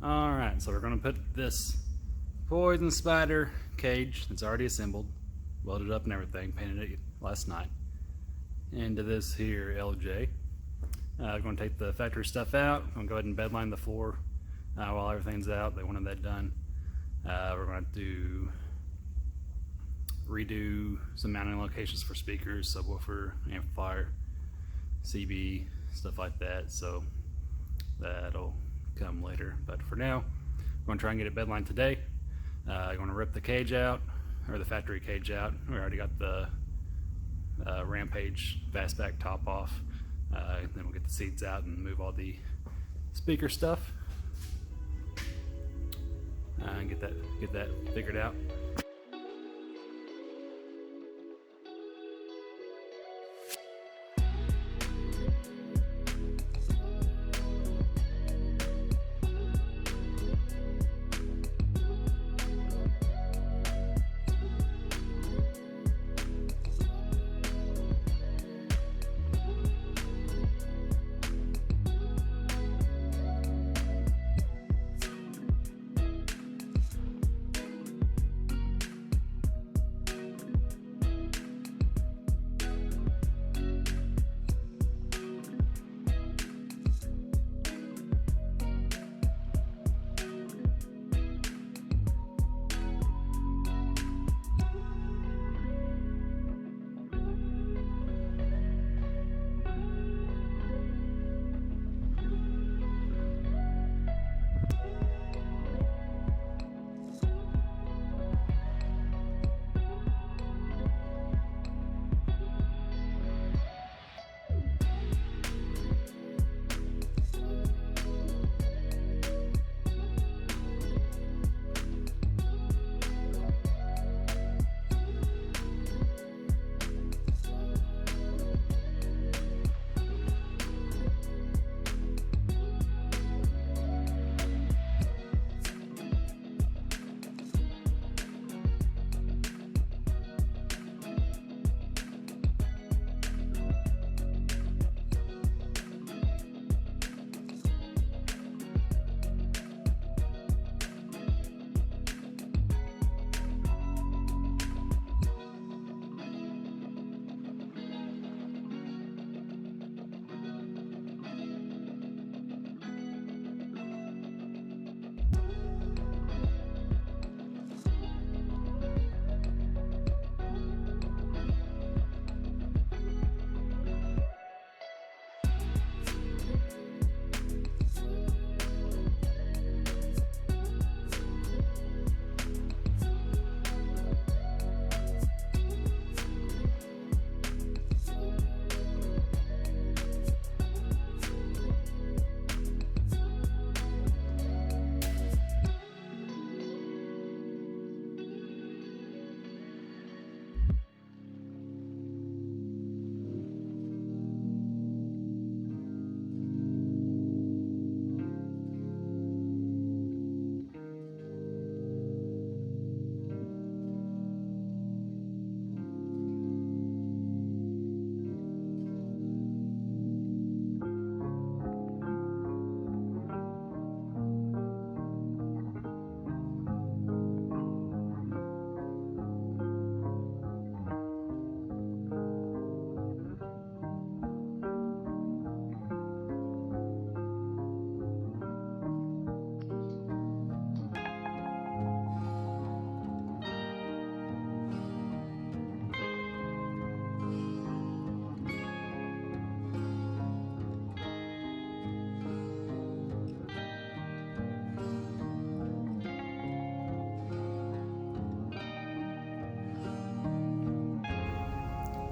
Alright, so we're going to put this Poison Spyder cage that's already assembled, welded up and everything, painted it last night, into this here LJ. I'm going to take the factory stuff out. I'm going to go ahead and bedline the floor while everything's out. They wanted that done. We're going to redo some mounting locations for speakers, subwoofer, amplifier, CB, stuff like that. So that'll come later. But for now, we're going to try and get it bedlined today. I'm going to rip the cage out, or the factory cage out. We already got the Rampage fastback top off. Then we'll get the seats out and move all the speaker stuff and get that figured out.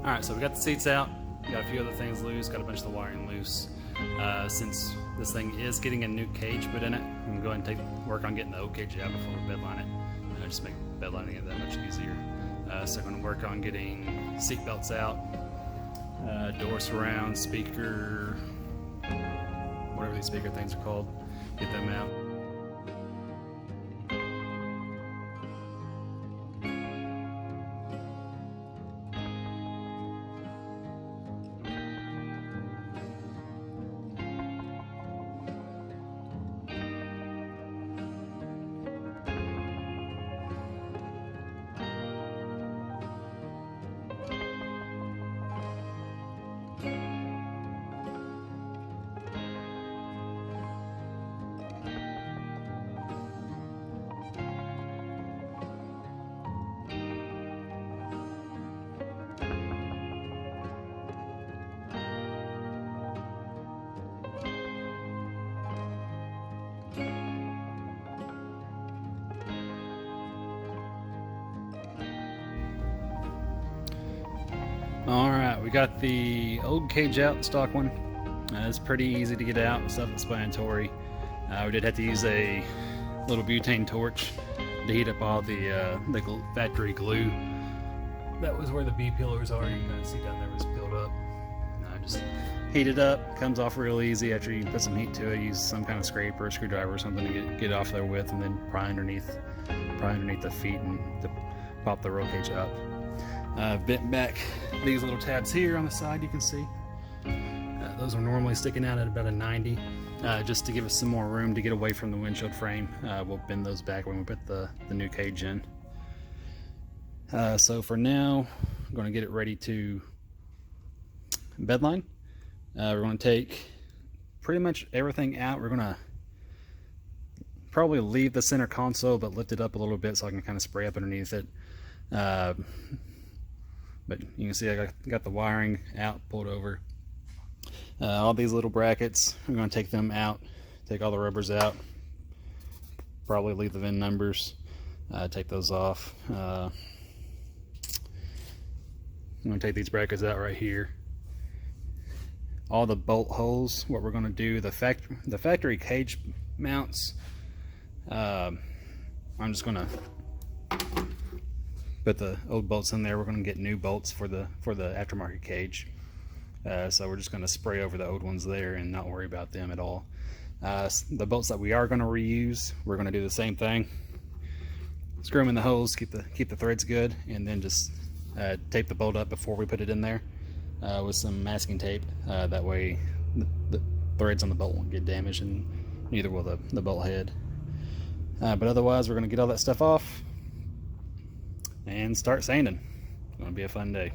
Alright, so we got the seats out, got a few other things loose, got a bunch of the wiring loose. Since this thing is getting a new cage put in it, I'm going to go ahead and work on getting the old cage out before we bedline it. Just make bedlining it that much easier. So I'm going to work on getting seat belts out, door surround, speaker, whatever these speaker things are called, get them out. Alright, we got the old cage out, the stock one. It's pretty easy to get out, self-explanatory. We did have to use a little butane torch to heat up all the factory glue. That was where the B pillars are. You can kind of see down there was built up. Just heat it up, comes off real easy after you put some heat to it. Use some kind of scraper or screwdriver or something to get off there with, and then pry underneath the feet and to pop the roll cage up. Bent back these little tabs here on the side, you can see. Those are normally sticking out at about a 90. Just to give us some more room to get away from the windshield frame. We'll bend those back when we put the new cage in. So for now, I'm going to get it ready to bedline. We're going to take pretty much everything out. We're going to probably leave the center console, but lift it up a little bit so I can kind of spray up underneath it. But you can see I got the wiring out, pulled over. All these little brackets, I'm going to take them out, take all the rubbers out, probably leave the VIN numbers, take those off. I'm going to take these brackets out right here. All the bolt holes, what we're going to do, the factory cage mounts, I'm just going to put the old bolts in there. We're going to get new bolts for the aftermarket cage. So we're just going to spray over the old ones there and not worry about them at all. The bolts that we are going to reuse, we're going to do the same thing. Screw them in the holes, keep the threads good, and then just tape the bolt up before we put it in there with some masking tape. That way the threads on the bolt won't get damaged, and neither will the bolt head. But otherwise, we're going to get all that stuff off and start sanding. It's going to be a fun day.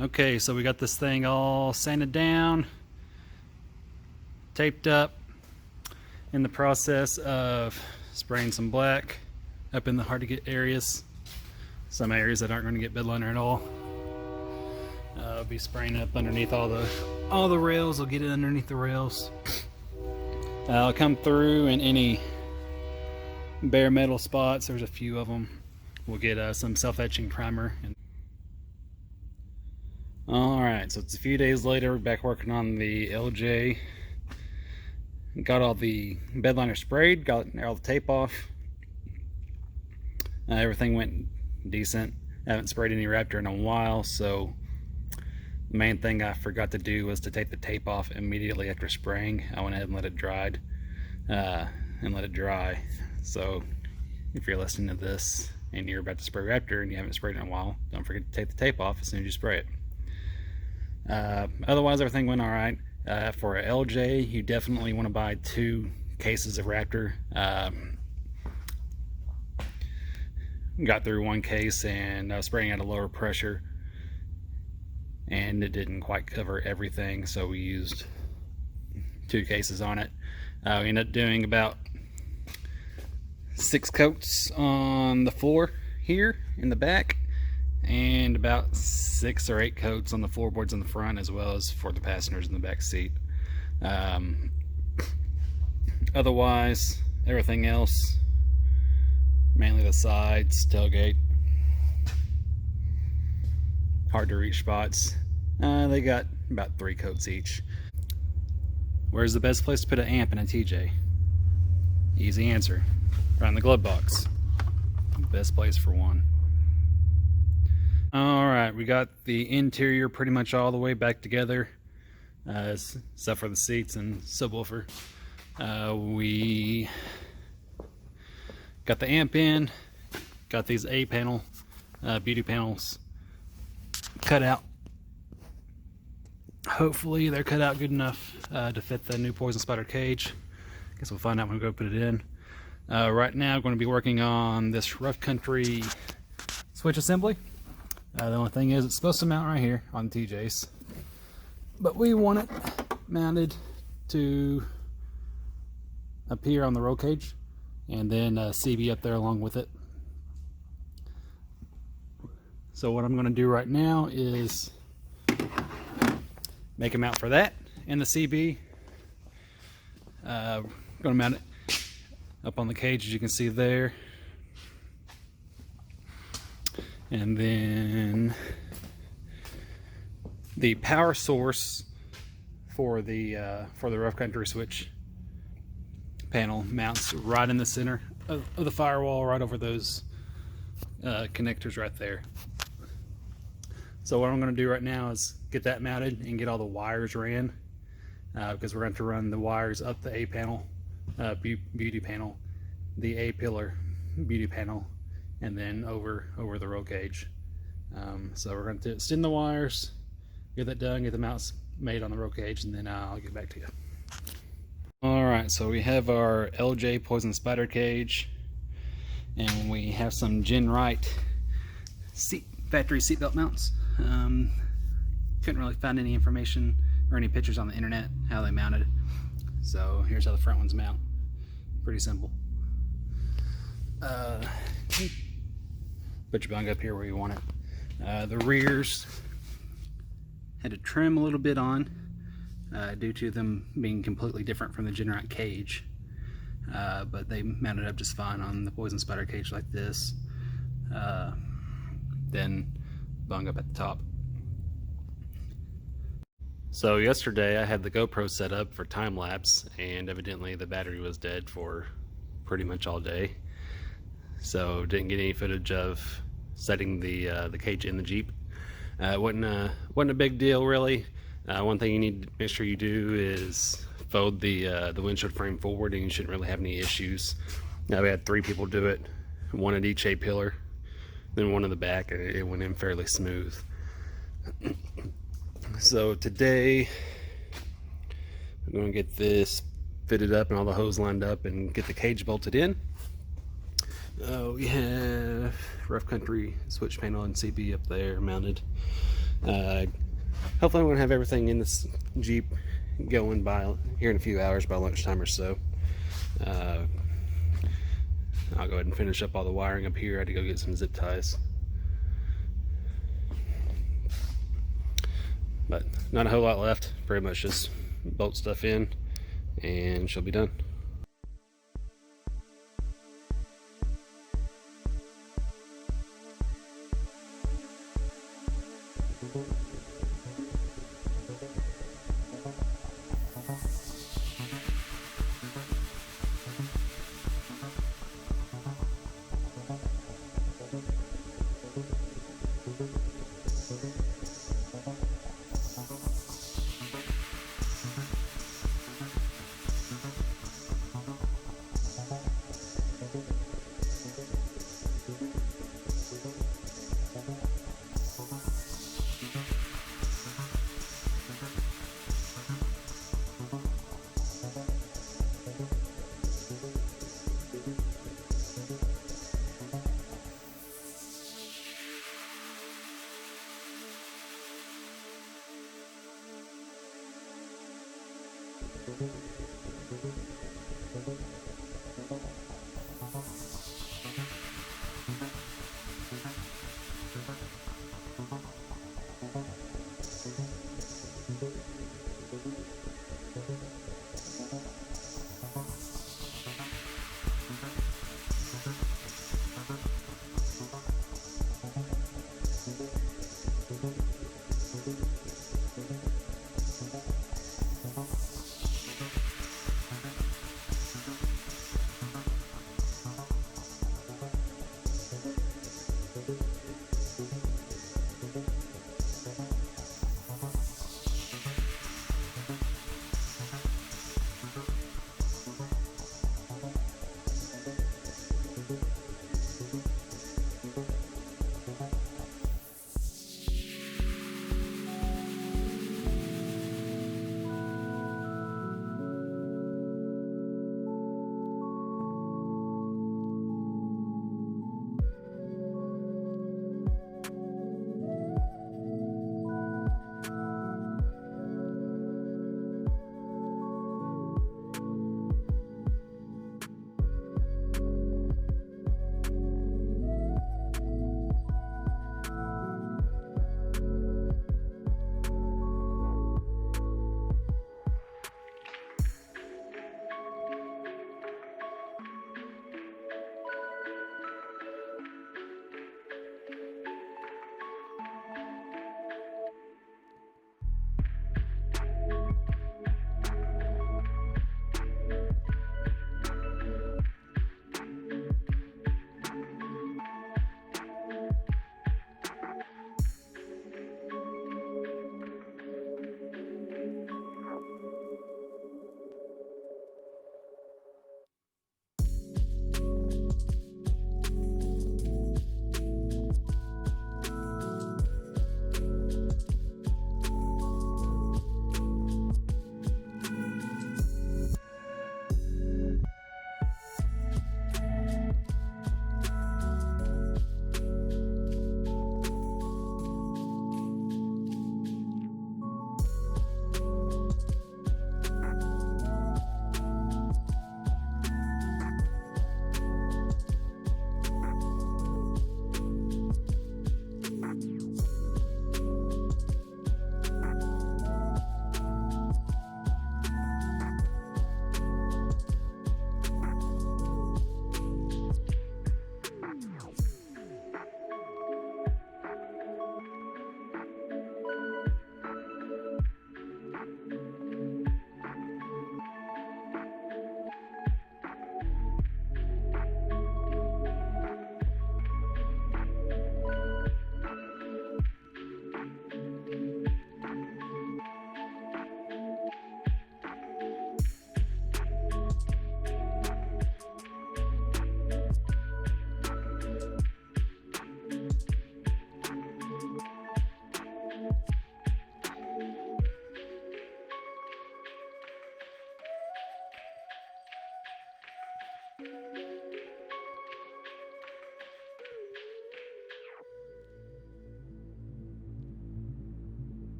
Okay, so we got this thing all sanded down, taped up, in the process of spraying some black up in the hard to get areas, some areas that aren't going to get bedliner at all. I'll be spraying up underneath all the rails. I'll get it underneath the rails. I'll come through in any bare metal spots. There's a few of them. We'll get some self-etching primer. Alright, so it's a few days later. We're back working on the LJ. Got all the bedliner sprayed, got all the tape off. Everything went decent. I haven't sprayed any Raptor in a while, so the main thing I forgot to do was to take the tape off immediately after spraying. I went ahead and let it dry. So if you're listening to this and you're about to spray Raptor and you haven't sprayed in a while, don't forget to take the tape off as soon as you spray it. Otherwise, everything went all right. For a LJ, you definitely want to buy 2 cases of Raptor. Got through 1 case and spraying at a lower pressure, and it didn't quite cover everything, so we used 2 cases on it. We ended up doing about 6 coats on the floor here in the back, and about 6 or 8 coats on the floorboards in the front, as well as for the passengers in the back seat. Otherwise, everything else, mainly the sides, tailgate, hard to reach spots, they got about 3 coats each. Where's the best place to put an amp in a TJ? Easy answer, right in the glove box. Best place for one. Alright, we got the interior pretty much all the way back together, except for the seats and subwoofer. We got the amp in, got these A-panel beauty panels cut out. Hopefully they're cut out good enough to fit the new Poison Spyder cage. Guess we'll find out when we go put it in. Right now I'm going to be working on this rough country switch assembly. The only thing is it's supposed to mount right here on the TJs, but we want it mounted to up here on the roll cage, and then CB up there along with it. So what I'm going to do right now is make a mount for that and the CB. Going to mount it up on the cage, as you can see there. And then the power source for the rough country switch panel mounts right in the center of the firewall, right over those connectors right there. So what I'm going to do right now is get that mounted and get all the wires ran, because we're going to run the wires up the A panel beauty panel, the A pillar beauty panel, and then over the roll cage. So we're going to extend the wires, get that done, get the mounts made on the roll cage, and then I'll get back to you. Alright, so we have our LJ Poison Spyder cage, and we have some Gen Right factory seatbelt mounts. Couldn't really find any information or any pictures on the internet how they mounted, so here's how the front ones mount. Pretty simple. Put your bung up here where you want it. The rears had to trim a little bit on due to them being completely different from the Gen Right cage, but they mounted up just fine on the Poison Spyder cage like this. Then bung up at the top. So yesterday I had the GoPro set up for time lapse, and evidently the battery was dead for pretty much all day. So didn't get any footage of setting the cage in the Jeep. Wasn't a big deal really. One thing you need to make sure you do is fold the windshield frame forward, and you shouldn't really have any issues. Now we had 3 people do it, 1 at each A pillar, then 1 in the back, and it went in fairly smooth. So today I'm going to get this fitted up and all the hose lined up and get the cage bolted in. We have rough country switch panel and CB up there mounted. Hopefully I'm going to have everything in this Jeep going by here in a few hours, by lunchtime or so. I'll go ahead and finish up all the wiring up here. I had to go get some zip ties. But not a whole lot left. Pretty much just bolt stuff in and she'll be done.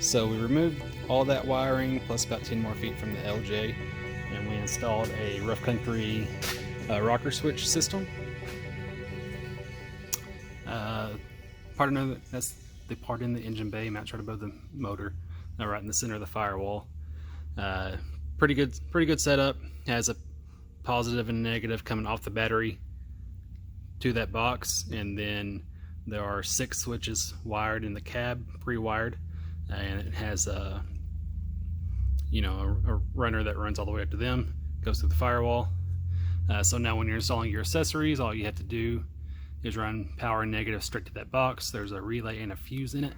So we removed all that wiring plus about 10 more feet from the LJ, and we installed a rough country rocker switch system. That's the part in the engine bay, mounts right above the motor, right in the center of the firewall. Pretty good setup. Has a positive and negative coming off the battery to that box, and then there are 6 switches wired in the cab, pre-wired, and it has a runner that runs all the way up to them, goes through the firewall. So now when you're installing your accessories, all you have to do is run power and negative straight to that box. There's a relay and a fuse in it.